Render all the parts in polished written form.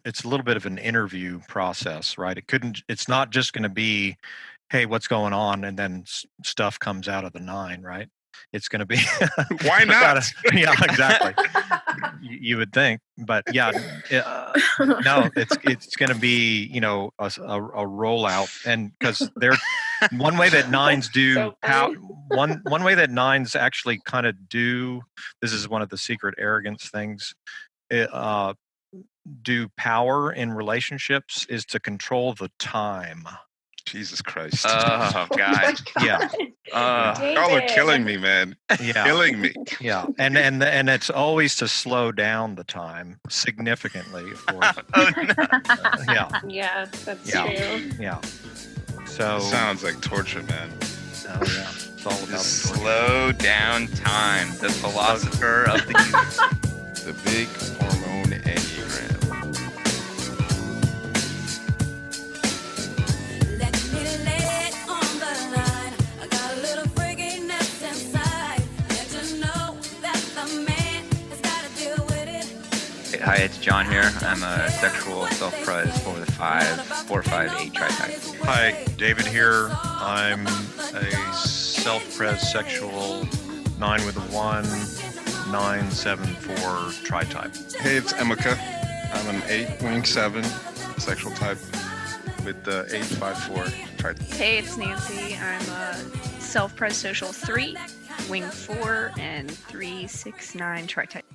it's a little bit of an interview process, right? It's not just going to be, hey, what's going on, and then stuff comes out of the 9, right? It's going to be Why not? Yeah, exactly. You would think, but yeah, no, it's going to be, you know, a rollout, and because they're one way that 9s do So funny. one way that 9s actually kind of do. This is one of the secret arrogance things. Do power in relationships is to control the time. Jesus Christ. Oh God. Yeah. Y'all are killing me, man. Yeah. Killing me. Yeah. And it's always to slow down the time significantly, of course. Oh no. Yeah. Yeah, that's Yeah. true. Yeah. So It sounds like torture, man. oh yeah. It's all about Just the torture. slow down time. The philosopher of the universe. The big hormone Enneagram. Let me lay it on the line. I got a little freakiness inside. Let you know that the man has got to deal with it. Hi, it's John here. I'm a sexual self-pres for the 4, 5, 8 tri-type. Hi, David here. I'm a self-pres sexual 9 with a 1, 9, 7, 4 tri-type. Hey, it's Emeka. I'm an 8 wing 7 sexual type with the 854 type. Hey, it's Nancy. I'm a self-pres social 3, wing 4, and 369 tri-type.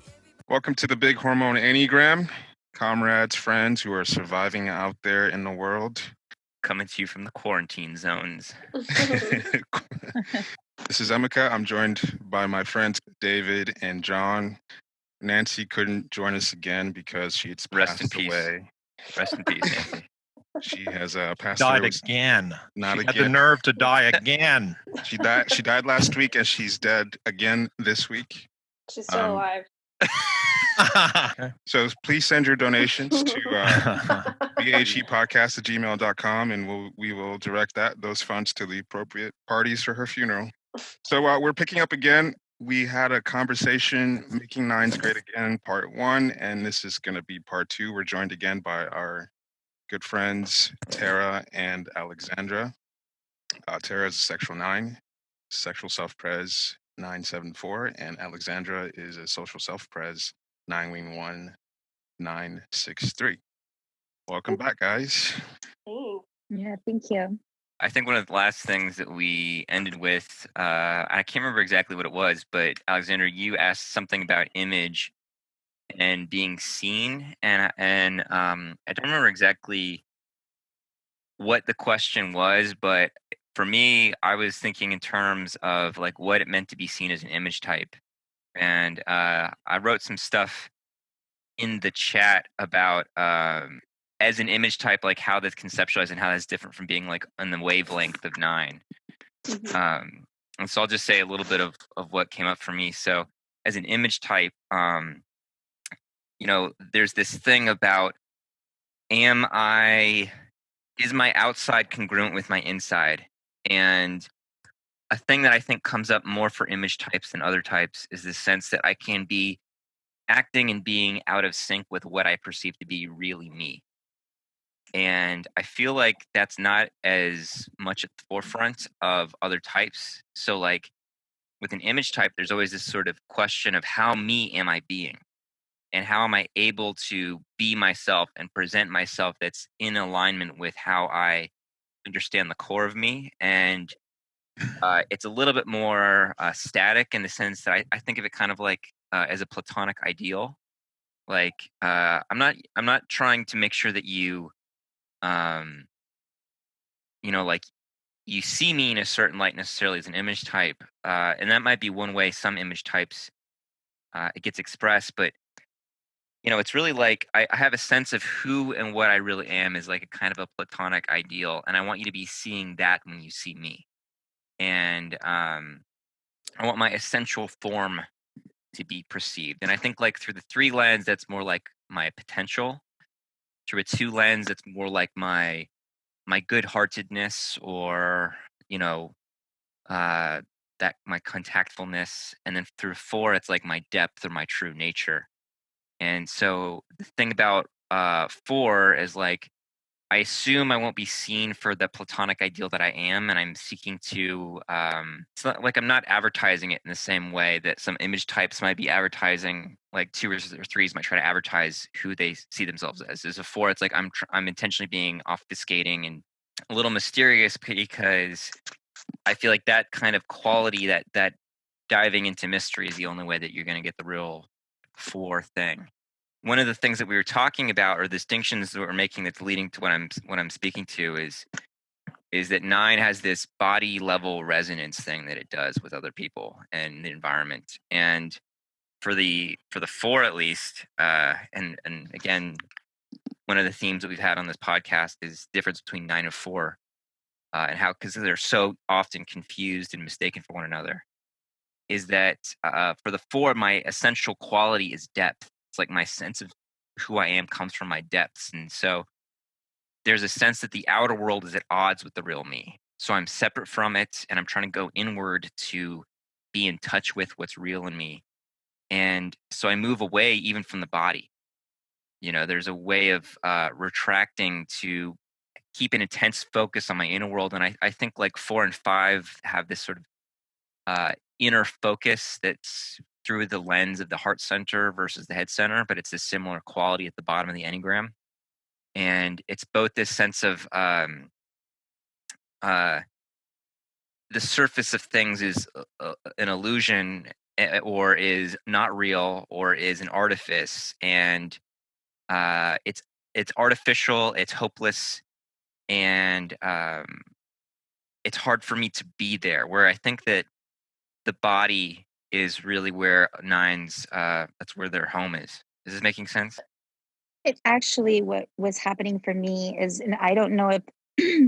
Welcome to the big hormone Enneagram. Comrades, friends who are surviving out there in the world. Coming to you from the quarantine zones. This is Emeka. I'm joined by my friends David and John. Nancy couldn't join us again because she had Rest in passed peace. away. Rest in peace, Nancy. She has passed Died away. again. Not She again. had the nerve to die again. She died last week, and she's dead again this week. She's still alive. So please send your donations to BHEpodcast@gmail.com, and we will direct those funds to the appropriate parties for her funeral. So we're picking up again. We had a conversation, Making 9s Great Again, part 1, and this is going to be part 2. We're joined again by our good friends, Tara and Alexandra. Tara is a sexual 9, sexual self-pres 974, and Alexandra is a social self-pres 9 wing 1 963. Welcome back, guys. Thanks. Yeah, thank you. I think one of the last things that we ended with, I can't remember exactly what it was, but Alexandra, you asked something about image and being seen, and I don't remember exactly what the question was, but for me, I was thinking in terms of like what it meant to be seen as an image type, and I wrote some stuff in the chat about as an image type, like how that's conceptualized and how that's different from being like on the wavelength of 9. And so I'll just say a little bit of what came up for me. So as an image type, you know, there's this thing about is my outside congruent with my inside? And a thing that I think comes up more for image types than other types is this sense that I can be acting and being out of sync with what I perceive to be really me. And I feel like that's not as much at the forefront of other types. So like with an image type, there's always this sort of question of how me am I being? And how am I able to be myself and present myself that's in alignment with how I understand the core of me? And it's a little bit more static in the sense that I think of it kind of like as a platonic ideal. Like I'm not trying to make sure that you you know, like you see me in a certain light necessarily as an image type, and that might be one way some image types it gets expressed, but you know, it's really like I have a sense of who and what I really am is like a kind of a platonic ideal, and I want you to be seeing that when you see me, and I want my essential form to be perceived. And I think like through the 3 lens, that's more like my potential. Through a 2 lens, it's more like my good-heartedness, or you know, that my contactfulness, and then through 4, it's like my depth or my true nature. And so the thing about 4 is like, I assume I won't be seen for the platonic ideal that I am, and I'm seeking to. It's not like I'm not advertising it in the same way that some image types might be advertising. Like 2s or 3s might try to advertise who they see themselves as. As a 4, it's like I'm intentionally being obfuscating and a little mysterious because I feel like that kind of quality, that diving into mystery, is the only way that you're going to get the real 4 thing. One of the things that we were talking about, or distinctions that we're making, that's leading to what I'm speaking to, is that 9 has this body level resonance thing that it does with other people and the environment. And for the 4 at least, and again, one of the themes that we've had on this podcast is difference between 9 and 4, and how, because they're so often confused and mistaken for one another. Is that for the 4, my essential quality is depth. It's like my sense of who I am comes from my depths. And so there's a sense that the outer world is at odds with the real me. So I'm separate from it, and I'm trying to go inward to be in touch with what's real in me. And so I move away even from the body. There's a way of retracting to keep an intense focus on my inner world. And I think like 4 and 5 have this sort of inner focus that's through the lens of the heart center versus the head center, but it's a similar quality at the bottom of the Enneagram. And it's both this sense of the surface of things is an illusion, or is not real, or is an artifice, and it's artificial, it's hopeless, and it's hard for me to be there. Where I think that the body is really where 9s, that's where their home is. Is this making sense? It actually, what was happening for me is, and I don't know if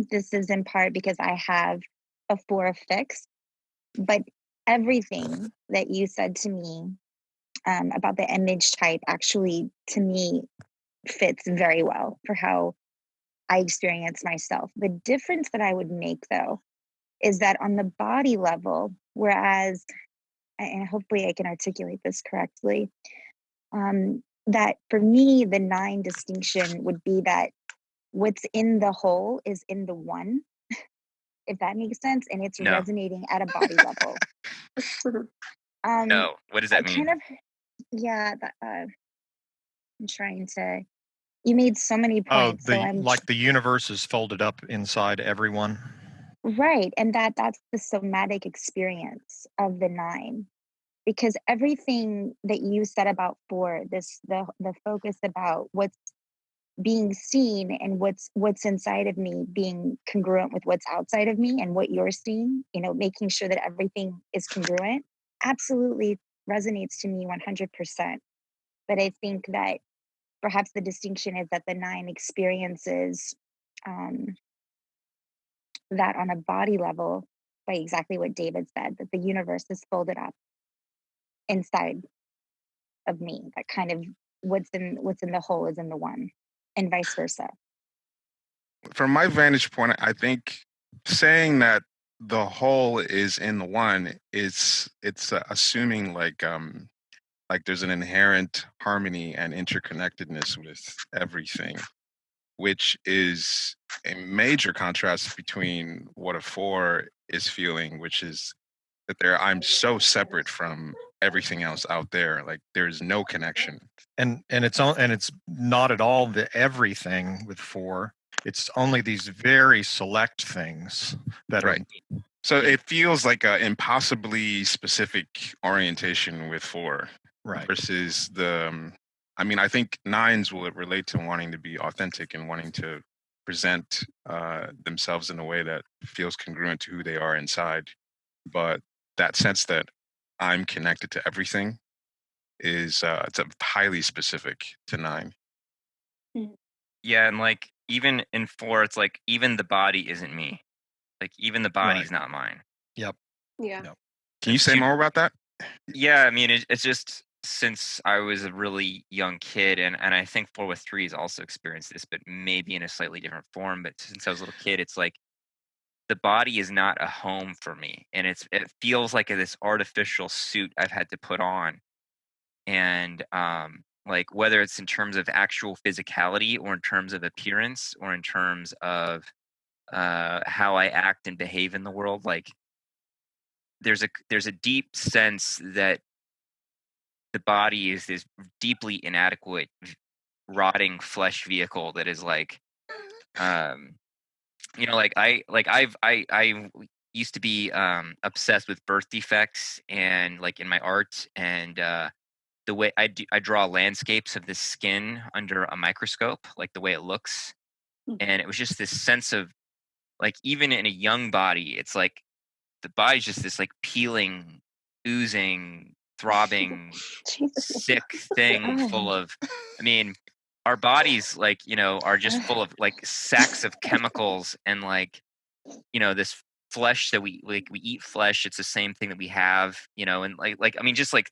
this is in part because I have a 4 fix, but everything that you said to me about the image type actually, to me, fits very well for how I experience myself. The difference that I would make, though, is that on the body level, whereas, and hopefully I can articulate this correctly, that for me, the 9 distinction would be that what's in the whole is in the one, if that makes sense, and it's No. resonating at a body level. No. What does that mean? I'm trying to. You made so many points. Like the universe is folded up inside everyone. Right, and that's the somatic experience of the 9. Because everything that you said about 4, the focus about what's being seen and what's inside of me being congruent with what's outside of me and what you're seeing, making sure that everything is congruent, absolutely resonates to me 100%. But I think that perhaps the distinction is that the 9 experiences that on a body level by exactly what David said, that the universe is folded up inside of me, that kind of what's in the whole is in the one, and vice versa. From my vantage point, I think saying that the whole is in the one it's assuming like there's an inherent harmony and interconnectedness with everything, which is a major contrast between what a 4 is feeling, which is that I'm so separate from everything else out there. Like there's no connection. And it's not at all the everything with 4. It's only these very select things that right. So it feels like an impossibly specific orientation with 4, right? Versus I think 9s will relate to wanting to be authentic and wanting to present themselves in a way that feels congruent to who they are inside. But that sense that I'm connected to everything is it's a highly specific to 9. Yeah, and like even in 4, it's like even the body isn't me. Like even the body's not mine. Yep. Yeah. Yep. Can you say more about that? Yeah, I mean it's just since I was a really young kid, and I think 4 with 3s also experienced this, but maybe in a slightly different form. But since I was a little kid, it's like the body is not a home for me, and it feels like this artificial suit I've had to put on. And like whether it's in terms of actual physicality or in terms of appearance or in terms of how I act and behave in the world. Like there's a deep sense that the body is this deeply inadequate, rotting flesh vehicle that is like, I used to be obsessed with birth defects and like in my art and the way I draw landscapes of the skin under a microscope, like the way it looks, and it was just this sense of like even in a young body, it's like the body's just this like peeling, oozing, throbbing, sick thing full of, I mean, our bodies like, are just full of like sacks of chemicals and like, this flesh that we eat flesh. It's the same thing that we have, and I mean, just like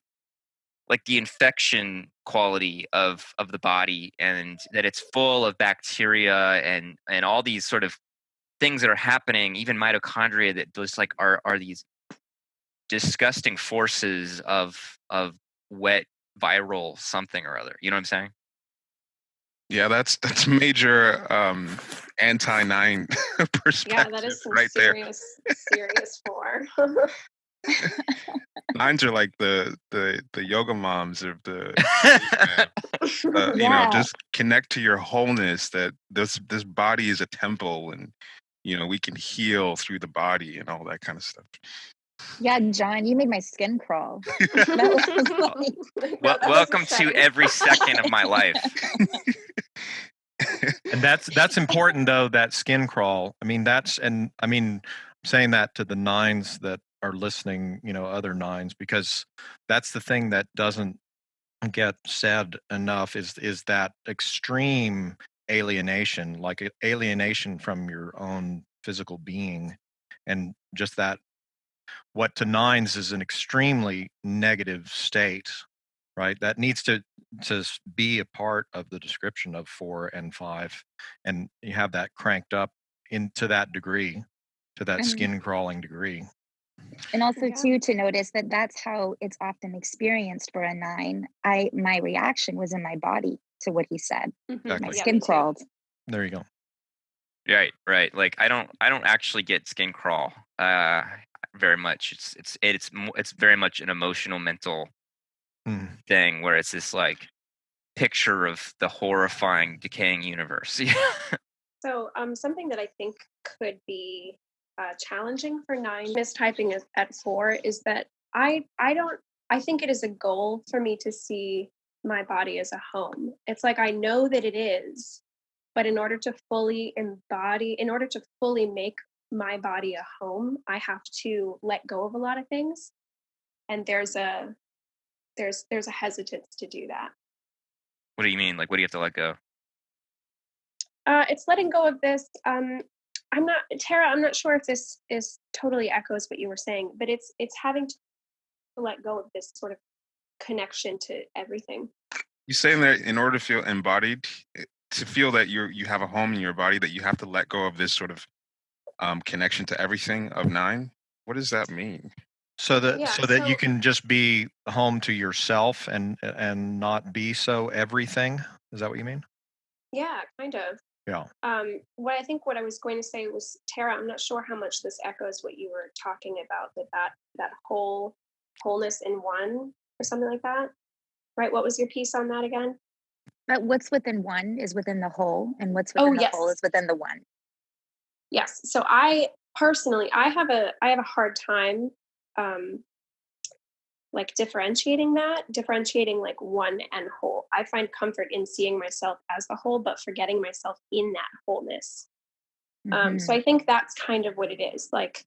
the infection quality of the body and that it's full of bacteria and all these sort of things that are happening, even mitochondria that just like are these disgusting forces of wet viral something or other. You know what I'm saying? Yeah, that's major anti-9 perspective. Yeah, that is some right serious, serious four. Nines are like the yoga moms of the Yeah. just connect to your wholeness, that this body is a temple, and we can heal through the body and all that kind of stuff. Yeah, John, you made my skin crawl. That was like, Welcome to every second of my life. And that's important though, that skin crawl. I mean, saying that to the nines that are listening, other nines, because that's the thing that doesn't get said enough is that extreme alienation, like alienation from your own physical being, and just that what to nines is an extremely negative state, right? That needs to be a part of the description of 4 and 5, and you have that cranked up into that degree, to that skin crawling degree. And also too, to notice that that's how it's often experienced for a 9. My reaction was in my body to what he said. Exactly. My skin crawled. There you go. Right. Like I don't actually get skin crawl very much. It's very much an emotional, mental thing where it's this like picture of the horrifying, decaying universe. So something that I think could be challenging for 9 mistyping at 4 is that I think it is a goal for me to see my body as a home. It's like I know that it is, but in order to fully make my body a home, I have to let go of a lot of things, and there's a hesitance to do that. What do you mean? Like, what do you have to let go? It's letting go of this. I'm not sure if this is totally echoes what you were saying, but it's having to let go of this sort of connection to everything. You're saying that in order to feel embodied, to feel that you have a home in your body, that you have to let go of this sort of connection to everything of 9. What does that mean? So that you can just be home to yourself and not be so everything. Is that what you mean? Yeah, kind of. Yeah. What I was going to say was, Tara, I'm not sure how much this echoes what you were talking about, that wholeness in one or something like that. Right? What was your piece on that again? What's within one is within the whole, and what's within the whole is within the one. Yes. So I personally, I have a hard time like differentiating like one and whole. I find comfort in seeing myself as the whole, but forgetting myself in that wholeness. So I think that's kind of what it is. Like,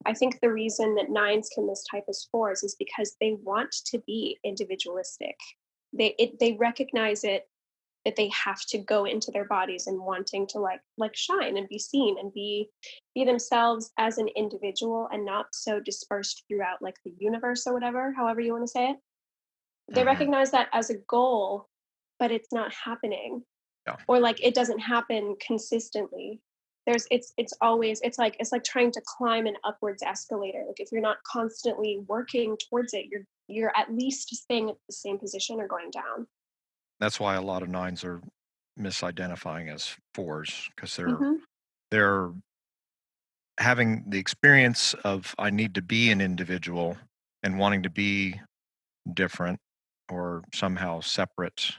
I think the reason that 9s can mistype as 4s is because they want to be individualistic. They recognize it, that they have to go into their bodies and wanting to like shine and be seen and be themselves as an individual and not so dispersed throughout like the universe or whatever, however you want to say it. They recognize that as a goal, but it's not happening. Yeah. Or like it doesn't happen consistently. It's like trying to climb an upwards escalator. Like if you're not constantly working towards it, you're at least staying at the same position or going down. That's why a lot of nines are misidentifying as fours, because Mhm. they're having the experience of I need to be an individual and wanting to be different or somehow separate,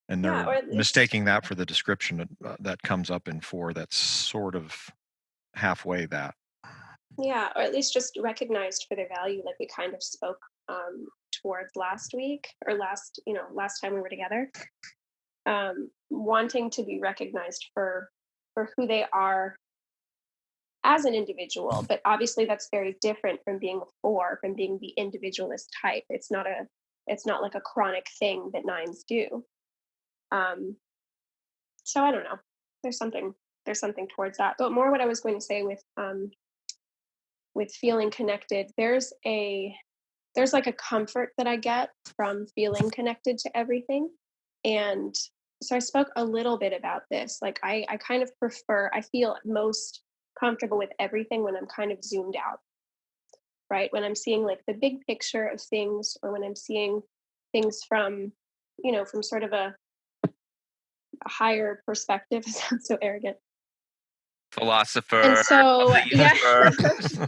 and Yeah, they're or at least mistaking that for the description that comes up in four. That's sort of halfway that. yeah, or at least just recognized for their value, like we kind of spoke towards last week or last time we were together. Wanting to be recognized for who they are as an individual, but obviously that's very different from being a four, from being the individualist type. It's not like a chronic thing that nines do. Um, so I don't know. There's something there's something towards that. But more what I was going to say with feeling connected, there's like a comfort that I get from feeling connected to everything. And so I spoke a little bit about this. Like I kind of I feel most comfortable with everything when I'm kind of zoomed out, right? When I'm seeing like the big picture of things, or when I'm seeing things from, from sort of a higher perspective. It sounds so arrogant. Philosopher And so, of the yeah. universe.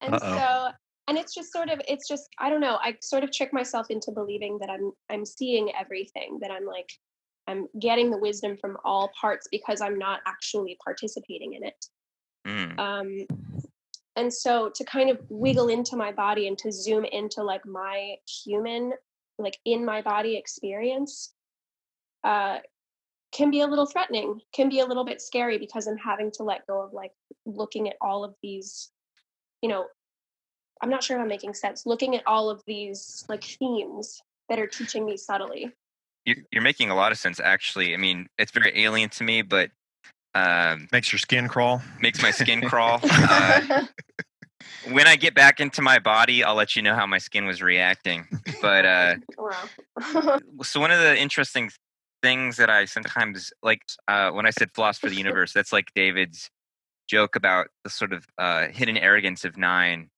And Uh-oh. so, and it's just I don't know, I sort of trick myself into believing that I'm seeing everything, that I'm getting the wisdom from all parts because I'm not actually participating in it. Mm. And so to kind of wiggle into my body and to zoom into like my human, like in my body experience, can be a little threatening, can be a little bit scary, because I'm having to let go of like looking at all of these, I'm not sure if I'm making sense, looking at all of these like themes that are teaching me subtly. You're making a lot of sense, actually. I mean, it's very alien to me, but Makes your skin crawl. makes my skin crawl. When I get back into my body, I'll let you know how my skin was reacting. But Wow. so one of the interesting things that I sometimes like, when I said philosopher of the universe, that's like David's joke about the sort of hidden arrogance of nine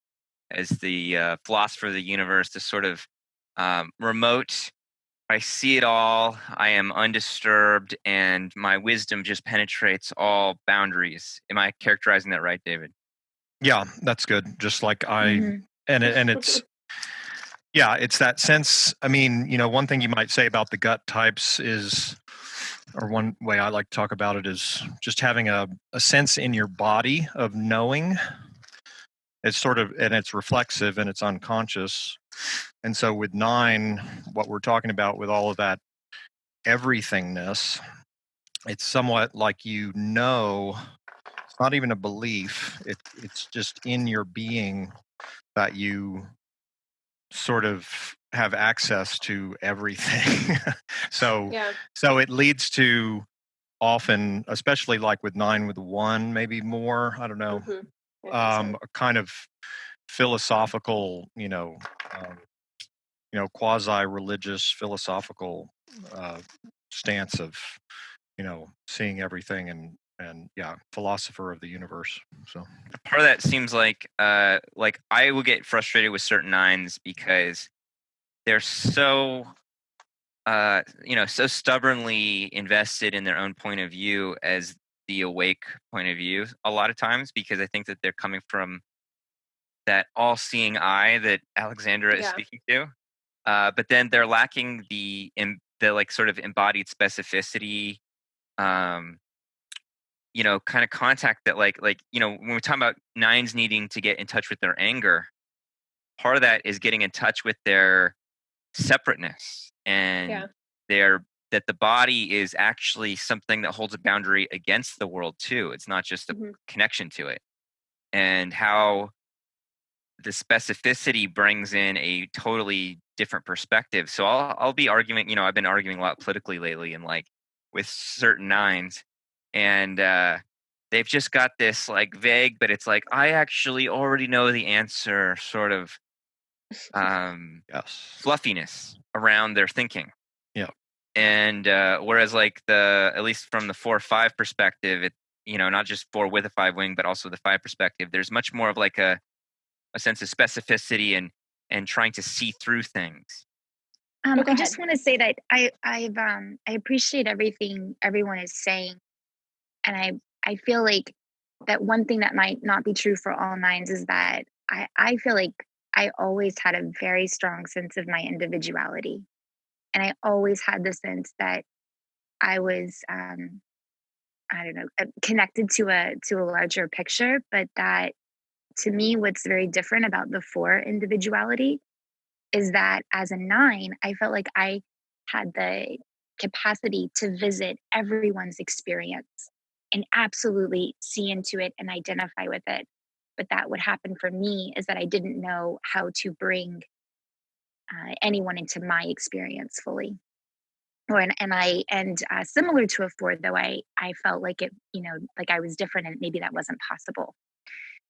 as the philosopher of the universe, the sort of remote. I see it all. I am undisturbed, and my wisdom just penetrates all boundaries. Am I characterizing that right, David? Yeah, that's good. Just like Mhm. and it's yeah, it's that sense. I mean, one thing you might say about the gut types is, or one way I like to talk about it is just having a sense in your body of knowing. It's sort of, and it's reflexive and it's unconscious. And so with nine, what we're talking about with all of that everythingness, it's somewhat like, it's not even a belief. It's just in your being that you sort of have access to everything. so Yeah. so it leads to, often, especially like with nine with one, maybe more, I don't know, Mhm. I think so. a kind of philosophical, quasi-religious philosophical stance of, seeing everything, and yeah, philosopher of the universe. So Part of that seems like I will get frustrated with certain nines because they're so so stubbornly invested in their own point of view as the awake point of view a lot of times, because I think that they're coming from that all-seeing eye that Alexandra is Yeah. speaking to. But then they're lacking the like sort of embodied specificity, um, kind of contact that when we're talking about nines needing to get in touch with their anger, part of that is getting in touch with their separateness and Yeah. that the body is actually something that holds a boundary against the world too. It's not just a Mhm. connection to it, and how the specificity brings in a totally different perspective. So I'll be arguing. I've been arguing a lot politically lately, and like with certain nines, and they've just got this like vague, but it's like I actually already know the answer, sort of yes, fluffiness around their thinking. yeah, And whereas like at least from the 4-5 perspective, not just 4 with a 5 wing, but also the 5 perspective, there's much more of like a sense of specificity and trying to see through things. go I just ahead. want to say that I appreciate everything everyone is saying, and I feel like that one thing that might not be true for all nines is that I feel like I always had a very strong sense of my individuality, and I always had the sense that I was I don't know, connected to a larger picture, but that to me, what's very different about the 4 individuality is that as a 9, I felt like I had the capacity to visit everyone's experience and absolutely see into it and identify with it. But that would happen for me is that I didn't know how to bring anyone into my experience fully. Or and similar to a 4, though I felt like it, like I was different and maybe that wasn't possible.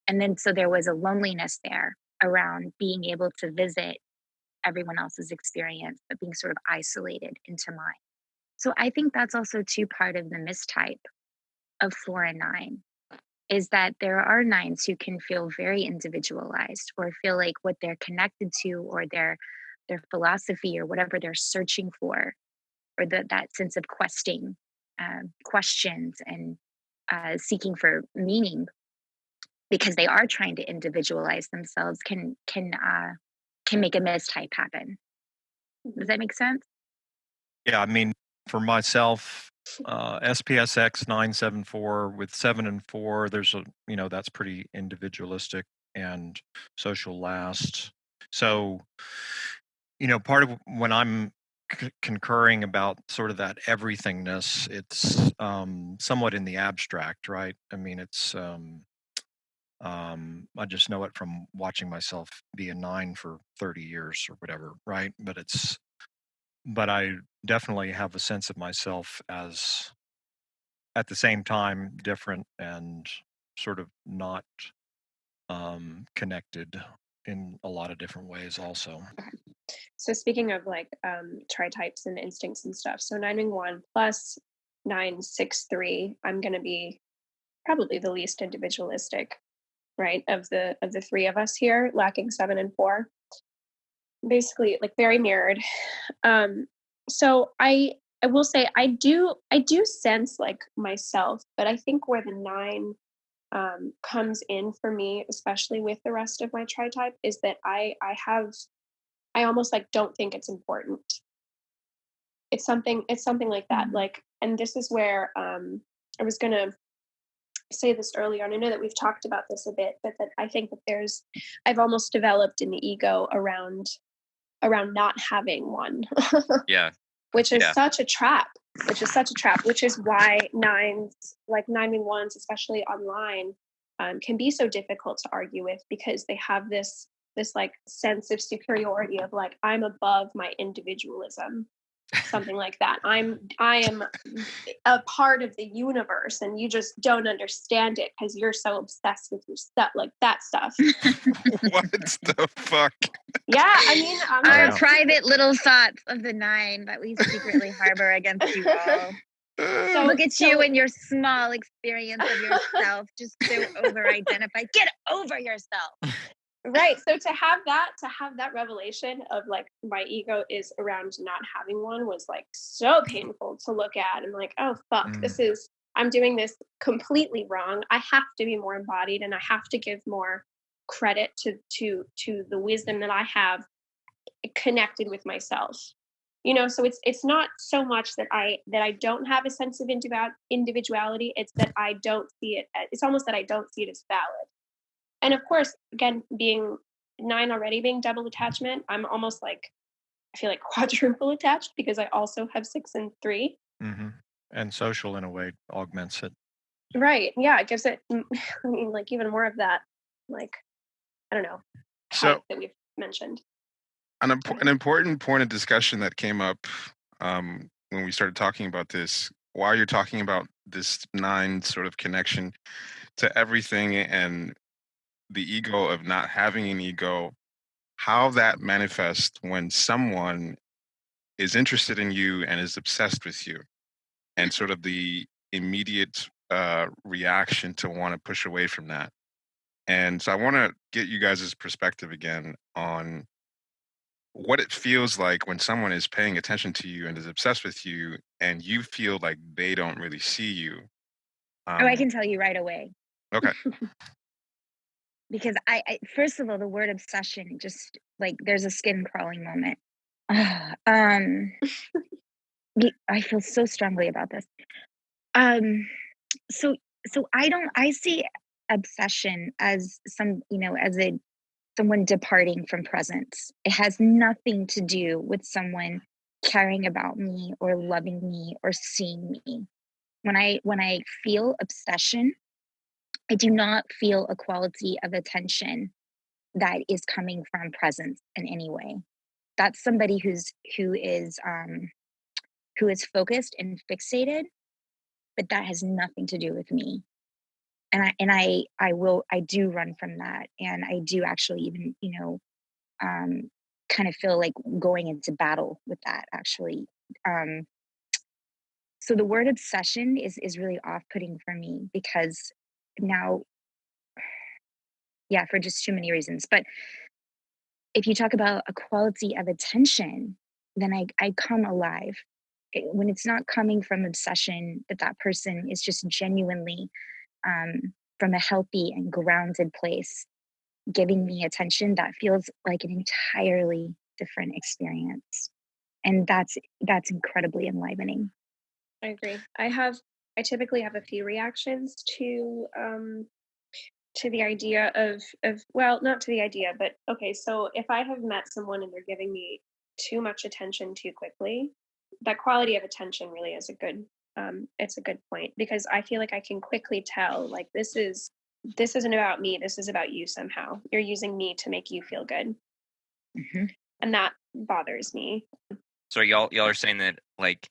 And then so there was a loneliness there around being able to visit everyone else's experience, but being sort of isolated into mine. So I think that's also too part of the mistype of 4 and 9 is that there are 9s who can feel very individualized or feel like what they're connected to or their philosophy or whatever they're searching for or that sense of questing questions and seeking for meaning because they are trying to individualize themselves can make a mistype happen. Does that make sense? Yeah, I mean, for myself, SPSX 974 with 7 and 4, there's that's pretty individualistic and social last. So, part of when I'm concurring about sort of that everythingness, it's somewhat in the abstract, right? I mean, it's I just know it from watching myself be a 9 for 30 years or whatever, right? But I definitely have a sense of myself as at the same time different and sort of not connected in a lot of different ways also. So speaking of like tri-types and instincts and stuff, so 9-1 plus 9-6-3, I'm going to be probably the least individualistic, right, of the 3 of us here, lacking 7 and 4. Basically, like very mirrored. So I will say I do sense like myself, but I think where the 9 comes in for me, especially with the rest of my tri-type, is that I almost like don't think it's important. It's something like that. Like, and this is where I was gonna say this earlier, and I know that we've talked about this a bit, but that I think that I've almost developed an ego around not having one. Yeah. Which is Yeah. such a trap. Which is why 9s, like 9-1s, especially online, can be so difficult to argue with because they have this like sense of superiority of like I'm above my individualism, something like that. I am a part of the universe, and you just don't understand it because you're so obsessed with your stuff, like that stuff. What the fuck? Yeah, I mean, Our private little thoughts of the 9 that we secretly harbor against you all. So look at you and your small experience of yourself, just so over-identified. Get over yourself. Right. So to have that revelation of like my ego is around not having one was like so painful to look at. I'm like, oh fuck, I'm doing this completely wrong. I have to be more embodied and I have to give more credit to the wisdom that I have connected with myself. So it's not so much that I don't have a sense of individuality. It's that I don't see it. It's almost that I don't see it as valid. And of course, again, being 9 already, being double attachment, I'm almost like, I feel like quadruple attached because I also have 6 and 3. Mm-hmm. And social in a way augments it. Right. Yeah. It gives it, I mean, like even more of that, like, I don't know, So that we've mentioned. an important point of discussion that came up when we started talking about this, while you're talking about this 9 sort of connection to everything and the ego of not having an ego, how that manifests when someone is interested in you and is obsessed with you, and sort of the immediate reaction to want to push away from that. And so I want to get you guys' perspective again on what it feels like when someone is paying attention to you and is obsessed with you, and you feel like they don't really see you. I can tell you right away. Okay. Because I first of all, the word obsession, just like there's a skin crawling moment. I feel so strongly about this. So I see obsession as someone departing from presence. It has nothing to do with someone caring about me or loving me or seeing me. When I feel obsession, I do not feel a quality of attention that is coming from presence in any way. That's somebody who is focused and fixated, but that has nothing to do with me. And I do run from that, and I do actually even kind of feel like going into battle with that actually. So the word obsession is really off-putting for me, because now, for just too many reasons. But if you talk about a quality of attention, then I come alive. When it's not coming from obsession, that person is just genuinely from a healthy and grounded place giving me attention, that feels like an entirely different experience. And that's incredibly enlivening. I agree. I typically have a few reactions to the idea of well, not to the idea, but okay, so if I have met someone and they're giving me too much attention too quickly, that quality of attention really is it's a good point, because I feel like I can quickly tell, like, this isn't about me, this is about you somehow. You're using me to make you feel good. Mm-hmm. And that bothers me. So y'all are saying that, like,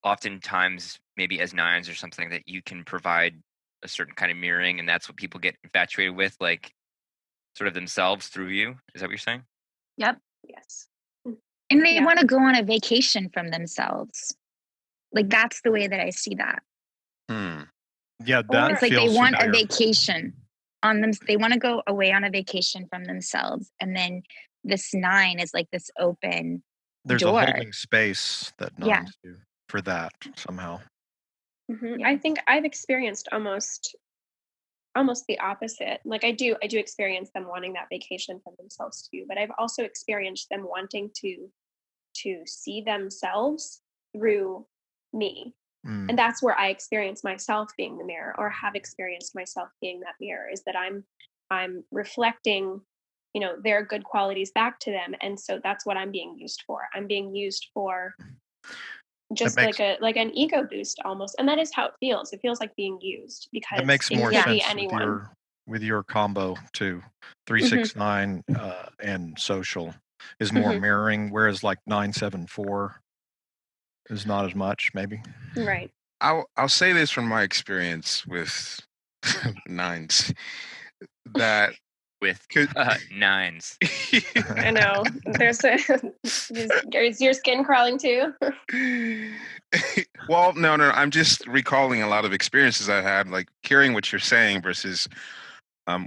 oftentimes maybe as nines or something, that you can provide a certain kind of mirroring, and that's what people get infatuated with, like sort of themselves through you. Is that what you're saying? Yep. Yes. And they want to go on a vacation from themselves. Like, that's the way that I see that. Yeah, that it's like feels they want familiar. a vacation on them. They want to go away on a vacation from themselves. And then this 9 is like this open There's door. a holding space that nines do for that somehow. Mm-hmm. Yeah. I think I've experienced almost the opposite. Like, I do experience them wanting that vacation from themselves too, but I've also experienced them wanting to see themselves through me. And that's where I experience myself being the mirror, or have experienced myself being that mirror, is that I'm reflecting, their good qualities back to them. And so that's what I'm being used for. I'm being used for just like an ego boost almost. And that is how it feels. It feels like being used, because it makes more could be sense anyone. with your combo too. 369 and social is more mirroring, whereas like 974 is not as much, maybe. Right. I'll say this from my experience with nines, that with nines. I know. Is your skin crawling too? Well, no. I'm just recalling a lot of experiences I had, like hearing what you're saying versus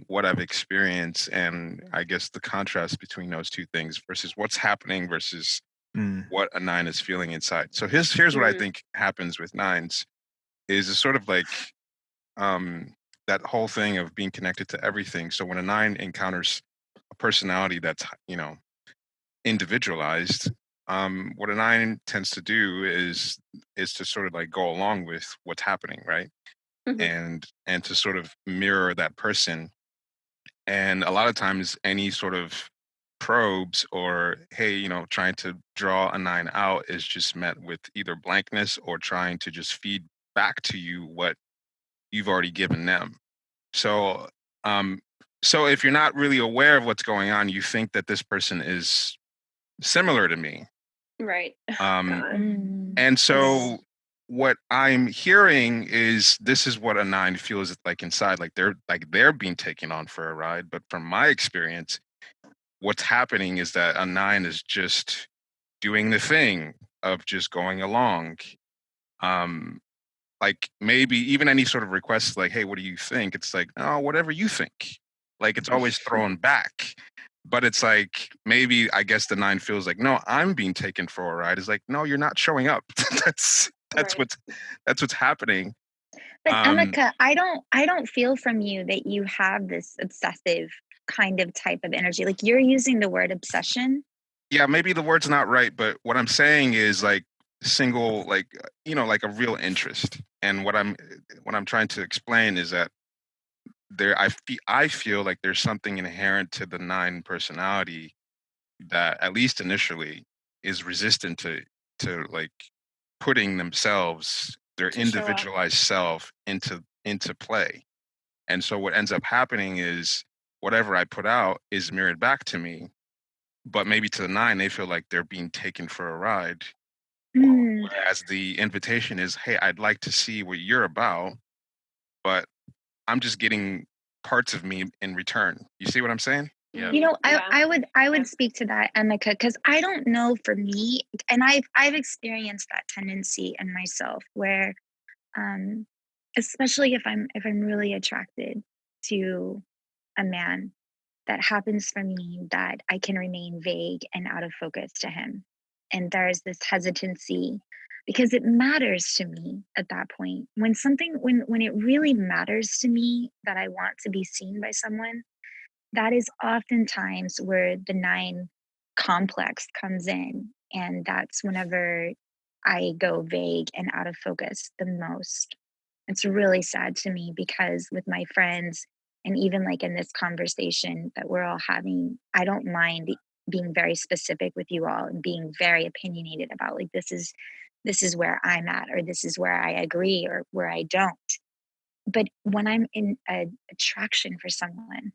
what I've experienced, and I guess the contrast between those two things versus what's happening versus what a 9 is feeling inside. So here's what I think happens with 9s is it's sort of like that whole thing of being connected to everything. So when a 9 encounters a personality that's individualized, what a 9 tends to do is to sort of like go along with what's happening, right? And to sort of mirror that person. And a lot of times any sort of probes or, hey, trying to draw a 9 out is just met with either blankness or trying to just feed back to you what you've already given them. So if you're not really aware of what's going on, you think that this person is similar to me. Right. And so what I'm hearing is this is what a 9 feels like inside, like they're being taken on for a ride. But from my experience, what's happening is that a 9 is just doing the thing of just going along. Like maybe even any sort of request, like, hey, what do you think? It's like, oh, whatever you think. Like, it's always thrown back. But it's like, maybe I guess the 9 feels like, no, I'm being taken for a ride. It's like, no, you're not showing up. that's Right. what's happening. But Um, Emeka, I don't feel from you that you have this obsessive kind of type of energy. Like you're using the word obsession. yeah, maybe the word's not right, but what I'm saying is like single, like like a real interest. And what I'm trying to explain is that I feel like there's something inherent to the 9 personality that, at least initially, is resistant to like putting themselves, their To show up. individualized self, into play. And so what ends up happening is whatever I put out is mirrored back to me, but maybe to the 9 they feel like they're being taken for a ride. Mm. Whereas the invitation is, hey, I'd like to see what you're about, but I'm just getting parts of me in return. You see what I'm saying? Yeah. You know, Yeah. I would Yeah. speak to that, Emeka, because I don't know for me, and I've experienced that tendency in myself where, especially if I'm really attracted to a man, that happens for me that I can remain vague and out of focus to him. And there's this hesitancy because it matters to me at that point. When it really matters to me that I want to be seen by someone, that is oftentimes where the 9 complex comes in. And that's whenever I go vague and out of focus the most. It's really sad to me because with my friends, and even like in this conversation that we're all having, I don't mind being very specific with you all and being very opinionated about like this is where I'm at, or this is where I agree or where I don't. But when I'm in a attraction for someone,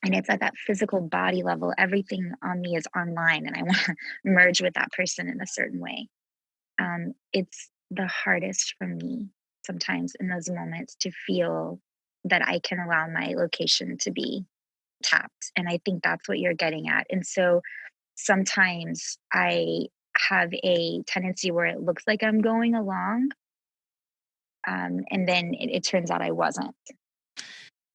and it's at that physical body level, everything on me is online, and I want to merge with that person in a certain way. It's the hardest for me sometimes in those moments to feel that I can allow my location to be tapped. And I think that's what you're getting at. And so sometimes I have a tendency where it looks like I'm going along, and then it turns out I wasn't.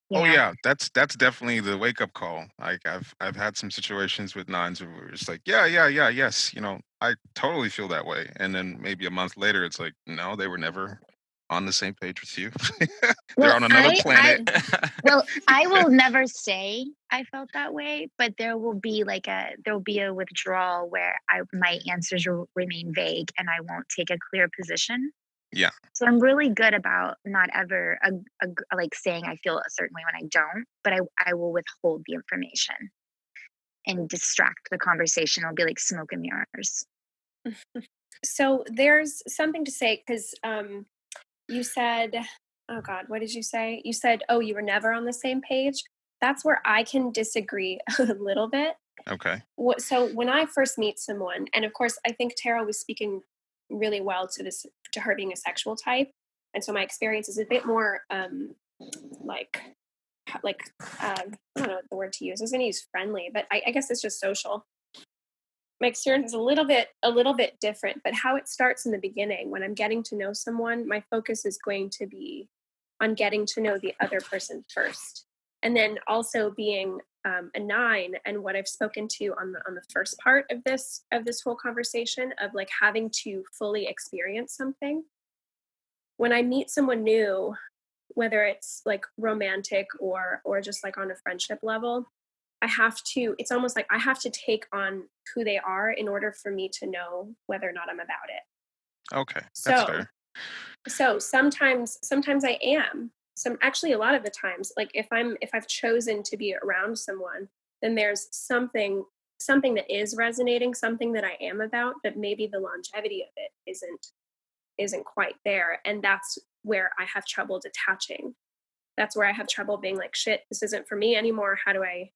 You Oh know? yeah, that's definitely the wake up call. Like I've had some situations with 9s where it's like, yeah, yes, I totally feel that way. And then maybe a month later it's like, no, they were never on the same page with you. They're Well, on another planet. I will never say I felt that way, but there will be a withdrawal where my answers remain vague and I won't take a clear position. Yeah. So I'm really good about not ever like saying I feel a certain way when I don't, but I will withhold the information and distract the conversation. It'll be like smoke and mirrors. So there's something to say because you said, oh God, what did you say? You said, oh, you were never on the same page. That's where I can disagree a little bit. Okay. So when I first meet someone, and of course, I think Tara was speaking really well to her being a sexual type. And so my experience is a bit more like I don't know what the word to use. I was going to use friendly, but I guess it's just social. My experience is a little bit different, but how it starts in the beginning when I'm getting to know someone, my focus is going to be on getting to know the other person first. And then also being a 9, and what I've spoken to on the first part of this whole conversation of like having to fully experience something. When I meet someone new, whether it's like romantic or just like on a friendship level, it's almost like I have to take on who they are in order for me to know whether or not I'm about it. Okay. That's fair. So sometimes I am. Actually a lot of the times, like if I've chosen to be around someone, then there's something that is resonating, something that I am about, but maybe the longevity of it isn't quite there. And that's where I have trouble detaching. That's where I have trouble being like, shit, this isn't for me anymore. How do I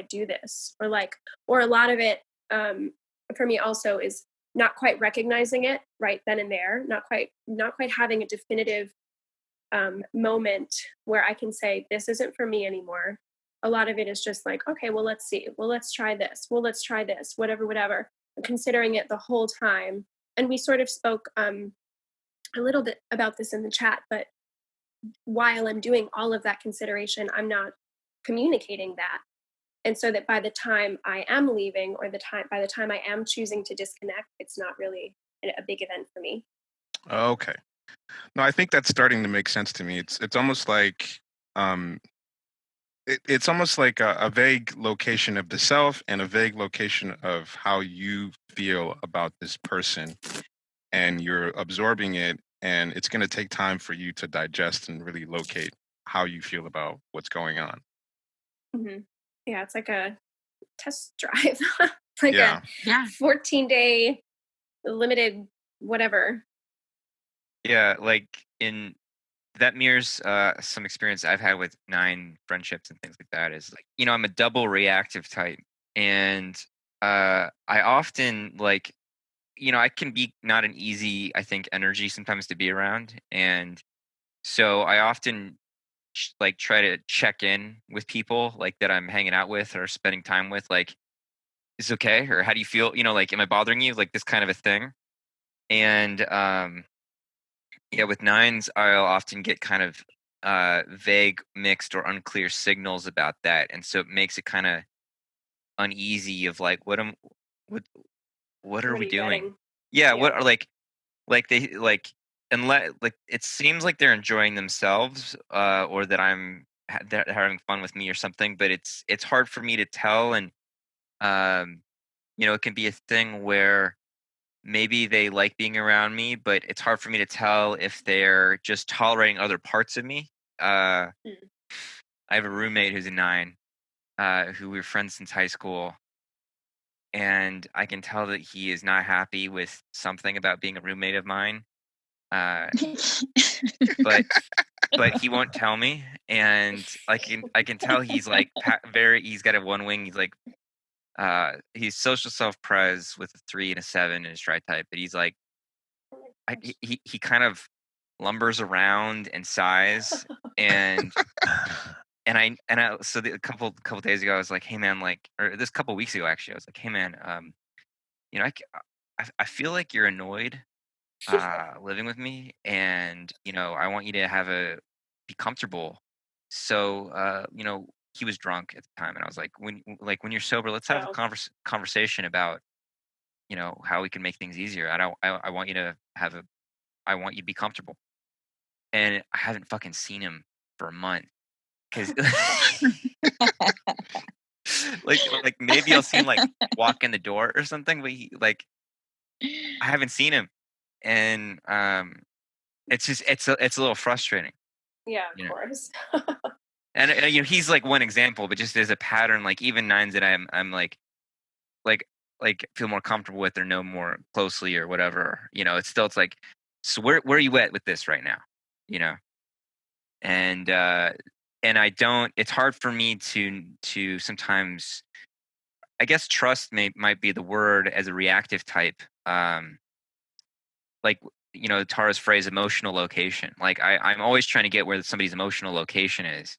do this? Or a lot of it for me also is not quite recognizing it right then and there, not quite having a definitive moment where I can say, this isn't for me anymore. A lot of it is just like, okay, well, let's see. Well, let's try this. Well, let's try this, whatever. I'm considering it the whole time. And we sort of spoke a little bit about this in the chat, but while I'm doing all of that consideration, I'm not communicating that. And so that by the time I am leaving, or by the time I am choosing to disconnect, it's not really a big event for me. Okay. No, I think that's starting to make sense to me. It's almost like it's almost like a vague location of the self and a vague location of how you feel about this person, and you're absorbing it, and it's going to take time for you to digest and really locate how you feel about what's going on. Mm-hmm. Yeah, it's like a test drive. It's like Yeah. a 14-day limited whatever. Yeah, like in that mirrors some experience I've had with 9 friendships and things like that. Is like, I'm a double reactive type, and I often like, I can be not an easy, I think, energy sometimes to be around, and so I often like try to check in with people like that I'm hanging out with or spending time with, like, is it okay, or how do you feel, like, am I bothering you, like this kind of a thing. And yeah, with 9s, I'll often get kind of vague, mixed, or unclear signals about that, and so it makes it kind of uneasy. Of like, what what what are we you doing? getting? Yeah, Yeah. what are like they like unless like it seems like they're enjoying themselves, or that they're having fun with me or something, but it's hard for me to tell, and um, it can be a thing where maybe they like being around me, but it's hard for me to tell if they're just tolerating other parts of me. Uh, Mm. I have a roommate who's a 9, who we were friends since high school, and I can tell that he is not happy with something about being a roommate of mine. Uh, but he won't tell me, and I can tell he's like he's got a one wing. He's like he's social self pres with a 3 and a 7 in his tri type, but he's like he kind of lumbers around and sighs, and so a couple days ago I was like, hey man, like, or this couple weeks ago actually, I was like, hey man, I feel like you're annoyed living with me, and I want you to be comfortable. So he was drunk at the time, and I was like, when you're sober, let's have a Oh. conversation about how we can make things easier. I want you to I want you to be comfortable. And I haven't fucking seen him for a month, because like maybe I'll see him like walk in the door or something, but I haven't seen him, and it's just it's a little frustrating. Yeah, You of know. course. And he's like one example, but just as a pattern, like even 9s that I'm like feel more comfortable with or know more closely or whatever, it's like, so where are you at with this right now, and I don't. It's hard for me to sometimes, I guess, trust might be the word as a reactive type. Like Tara's phrase, emotional location. Like I'm always trying to get where somebody's emotional location is,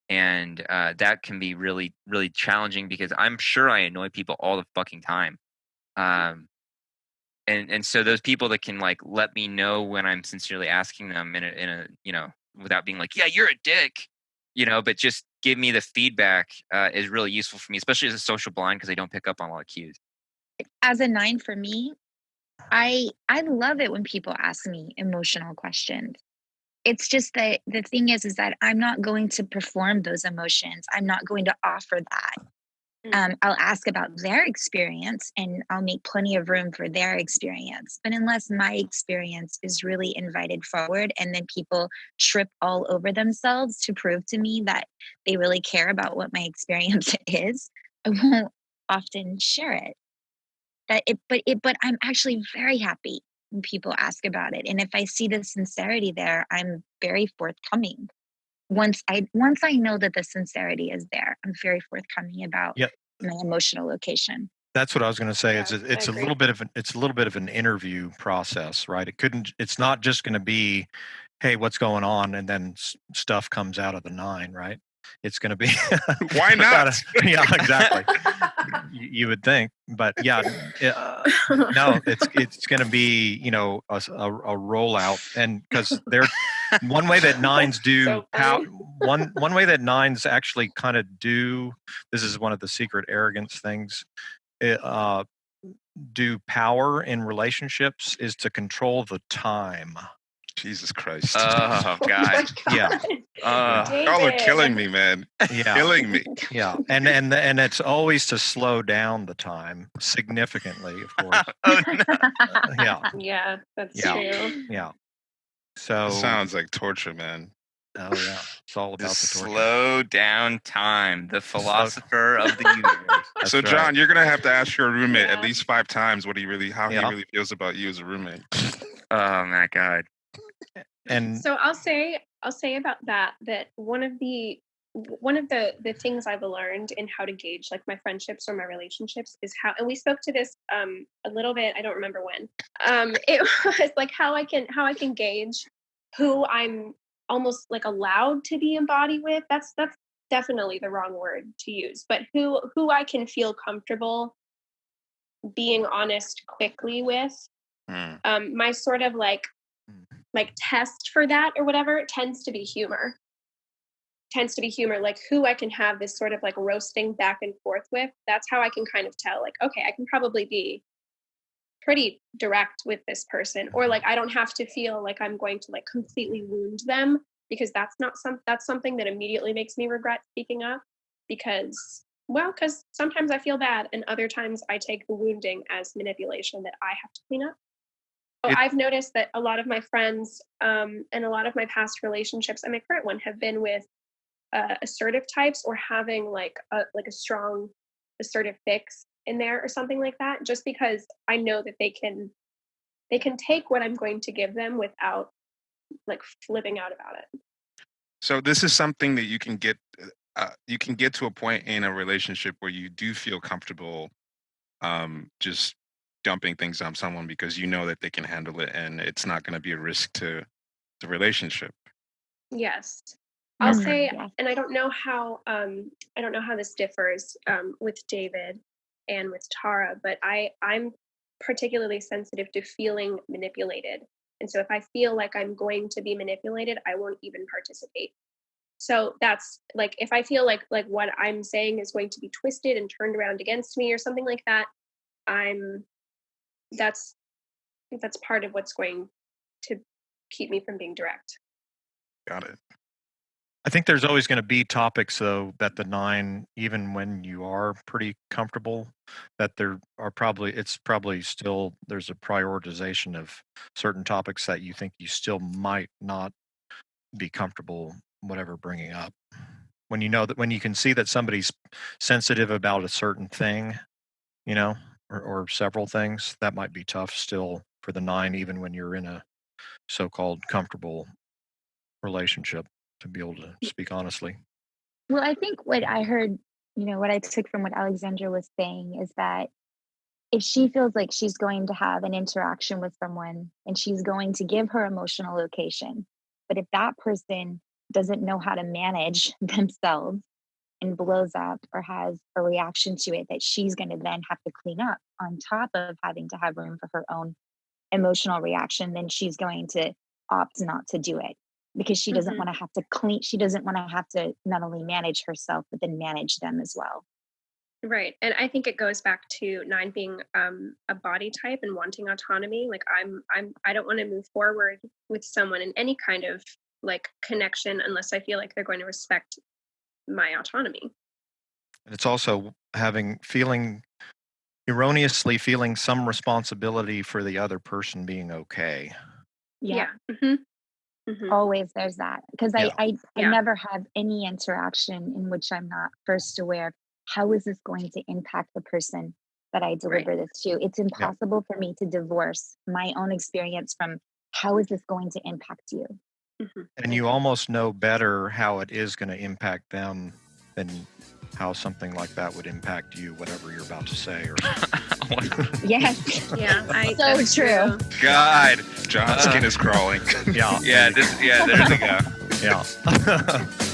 and that can be really really challenging because I'm sure I annoy people all the fucking time. And so those people that can like let me know when I'm sincerely asking them in a without being like, yeah, you're a dick, but just give me the feedback is really useful for me, especially as a social blind, because I don't pick up on a lot of cues. As a 9 for me, I love it when people ask me emotional questions. It's just that the thing is that I'm not going to perform those emotions. I'm not going to offer that. I'll ask about their experience, and I'll make plenty of room for their experience. But unless my experience is really invited forward, and then people trip all over themselves to prove to me that they really care about what my experience is, I won't often share it. But I'm actually very happy when people ask about it. And if I see the sincerity there, I'm very forthcoming. Once I know that the sincerity is there, I'm very forthcoming about my emotional location. That's what I was going to say. Yeah, It's a little bit of an interview process, right? It's not just going to be, hey, what's going on, and then stuff comes out of the 9, right? It's going to be Why not? Yeah, exactly. You would think, but yeah, no, it's going to be a rollout, and because one way that nines do So how funny. one way that nines actually kind of do, this is one of the secret arrogance things, do power in relationships is to control the time. Jesus Christ. Oh Oh God. my Yeah. God. Y'all are David. killing me, man. Yeah. Killing me. Yeah, and it's always to slow down the time significantly, of course. Oh no. Yeah, Yeah, that's Yeah. true. yeah. So, That sounds like torture, man. oh yeah, it's all about The the torture. slow down time, the philosopher of the universe. That's So, right. John, you're gonna have to ask your roommate at Yeah. least 5 times how he Yeah. really feels about you as a roommate. Oh my God. And So I'll say about that one of the things I've learned in how to gauge like my friendships or my relationships is how, and we spoke to this a little bit, I don't remember when. It was like how I can gauge who I'm almost like allowed to be in body with. That's definitely the wrong word to use, but who I can feel comfortable being honest quickly with. My sort of like test for that or whatever tends to be humor, like who I can have this sort of like roasting back and forth with. That's how I can kind of tell, like, okay, I can probably be pretty direct with this person, or like I don't have to feel like I'm going to like completely wound them, because that's something that immediately makes me regret speaking up, because sometimes I feel bad and other times I take the wounding as manipulation that I have to clean up. I've noticed that a lot of my friends and a lot of my past relationships and my current one have been with assertive types, or having like a strong assertive fix in there or something like that, just because I know that they can take what I'm going to give them without like flipping out about it. So this is something that you can get to a point in a relationship where you do feel comfortable just dumping things on someone because you know that they can handle it and it's not going to be a risk to the relationship. Yes. I'll say, Yeah. and I don't know how this differs with David and with Tara, but I'm particularly sensitive to feeling manipulated. And so if I feel like I'm going to be manipulated, I won't even participate. So that's like, if I feel like what I'm saying is going to be twisted and turned around against me or something like that, that's part of what's going to keep me from being direct. Got it. I think there's always going to be topics, though, that the 9, even when you are pretty comfortable, that it's probably still, there's a prioritization of certain topics that you think you still might not be comfortable, whatever, bringing up. When you know that, when you can see that somebody's sensitive about a certain thing, or several things, that might be tough still for the 9, even when you're in a so-called comfortable relationship, to be able to speak honestly. Well, I think what I heard, what I took from what Alexandra was saying is that if she feels like she's going to have an interaction with someone and she's going to give her emotional location, but if that person doesn't know how to manage themselves and blows up or has a reaction to it, that she's going to then have to clean up on top of having to have room for her own emotional reaction, then she's going to opt not to do it, because she doesn't want to have to clean. She doesn't want to have to not only manage herself, but then manage them as well. Right. And I think it goes back to 9 being a body type and wanting autonomy. Like I don't want to move forward with someone in any kind of like connection unless I feel like they're going to respect my autonomy. And it's also erroneously feeling some responsibility for the other person being okay. Yeah. Always there's that, because Yeah. I Yeah. never have any interaction in which I'm not first aware of how is this going to impact the person that I deliver this to. It's impossible for me to divorce my own experience from how is this going to impact you. And you almost know better how it is going to impact them than how something like that would impact you, whatever you're about to say. Or Yes. Yeah. So that's true. God. John's skin is crawling. yeah. Yeah, there we go. Yeah.